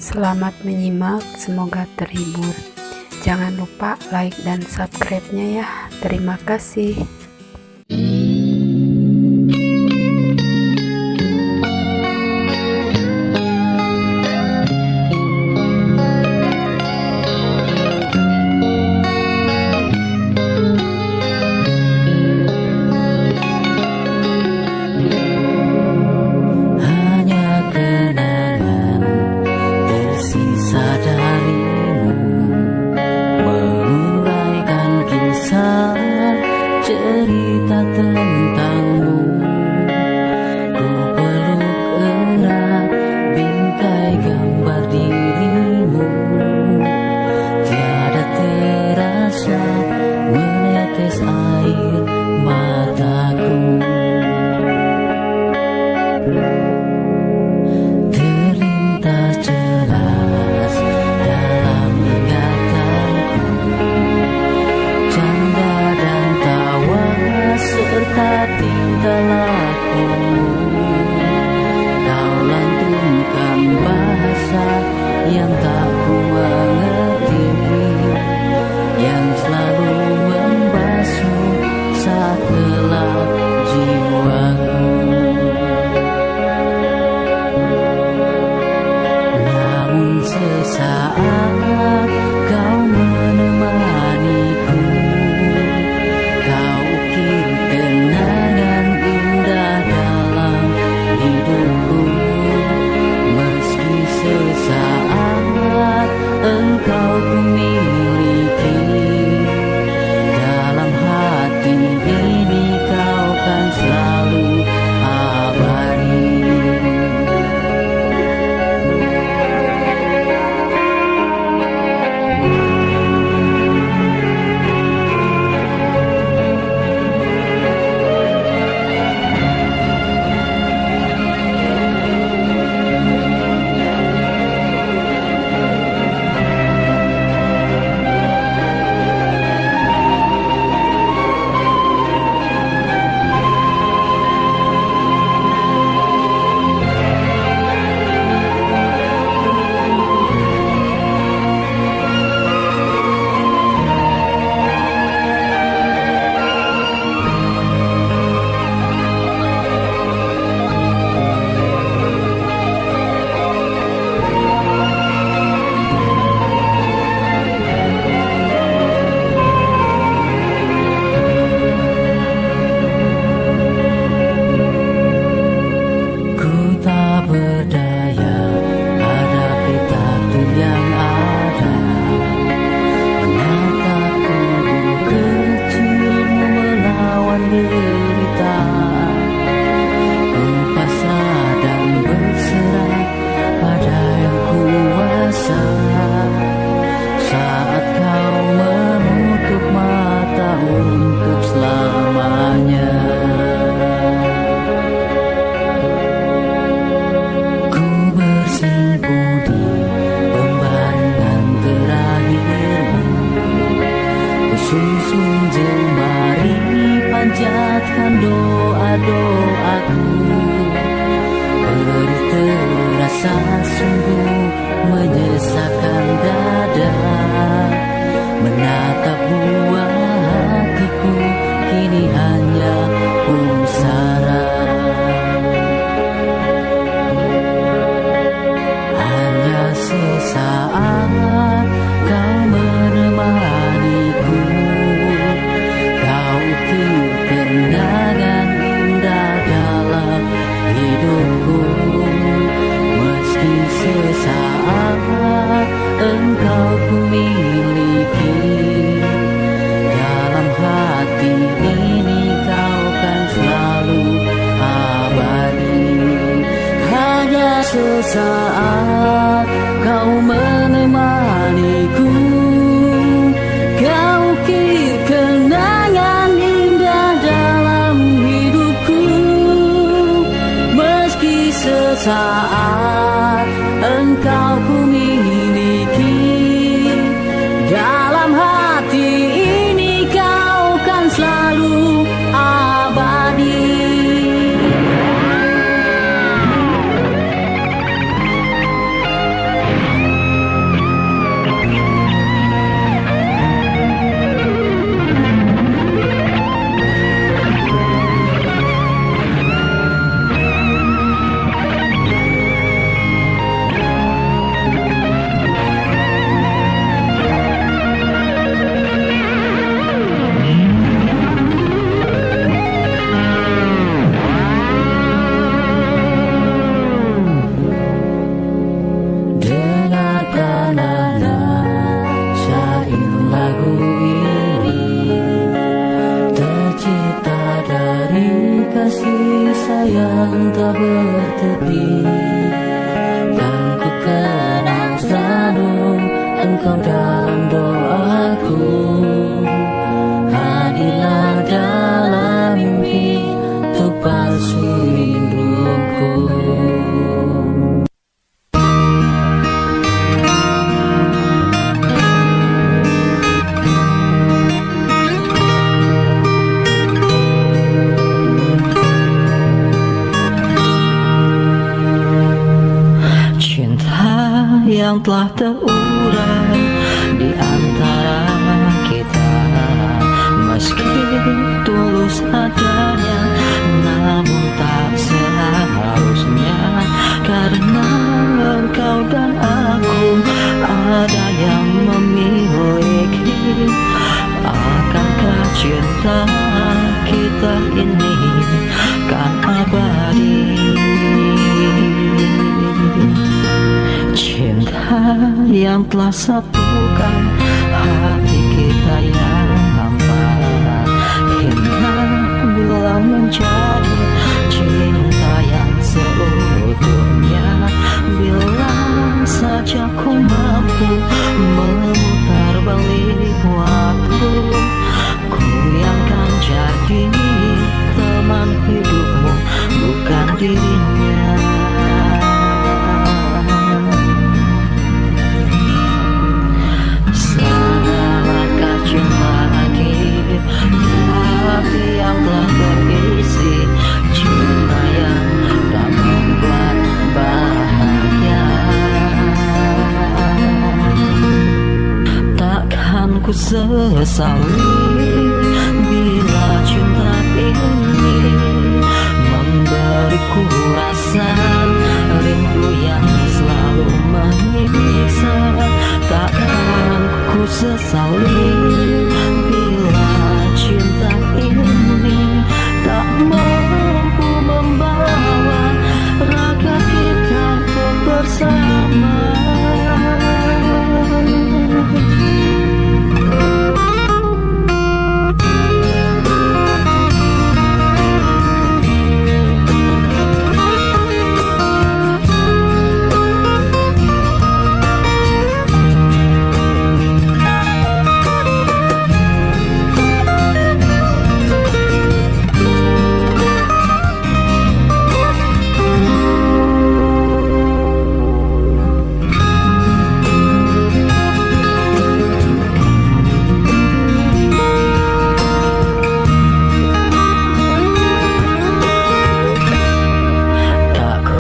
Selamat menyimak, semoga terhibur. Jangan lupa like dan subscribe-nya ya. Terima kasih. Cerita tentangmu, ku peluk erat bingkai gambar dirimu. Tiada terasa menetes air mataku. Terlintas jelas dalam ingatanku canda dan tawa serta tingkah lakumu. Kau lantunkan bahasa yang tak ku mengerti, yang selalu membasuh saat gelap jiwaku. Namun sesaat kau menemaniku. Kau ukir kenangan indah dalam hidupku. Meski sesaat engkau ku miliki, dalam hati ini kau kan selalu abadi. Berdaya hadapi takdir yang ada, menatap tubuh kecilmu melawan derita. Ku pasrah dan berserah pada yang kuasa. Saat kau menutup mata untuk selamanya, susun jemari panjatkan doa-doaku. Beri terasa sungguh menyesakkan dada, menatap buah hatiku kini hanya pusara. Hanya sesaat kau menemaniku. Kau ukir kenangan indah dalam hidupku. Meski sesaat engkau ku miliki, dalam hati ini kau kan selalu abadi. Hanya sesaat kau menemaniku. Kau ukir kenangan indah dalam hidupku. Meski sesaat engkau ku miliki, dalam hati ini kau kan selalu abadi. kasih sayang tak bertepi, dan ku kenang selalu Engkau dalam doaku. Hadirlah dalam mimpi untuk palsu rinduku. Yang telah terurai di antara kita, meski tulus adanya, namun tak seharusnya, karena engkau dan aku ada yang memiliki. Akankah cinta kita ini kan abadi? Cinta yang telah satukan hati kita yang hampa, hingga bila menjadi cinta yang seutuhnya. Bila saja ku mampu memutar balik waktu, ku yang kan jadi teman hidupmu, bukan dirinya. Hati yang telah terisi cinta yang tak membuat bahagia, takkan ku sesali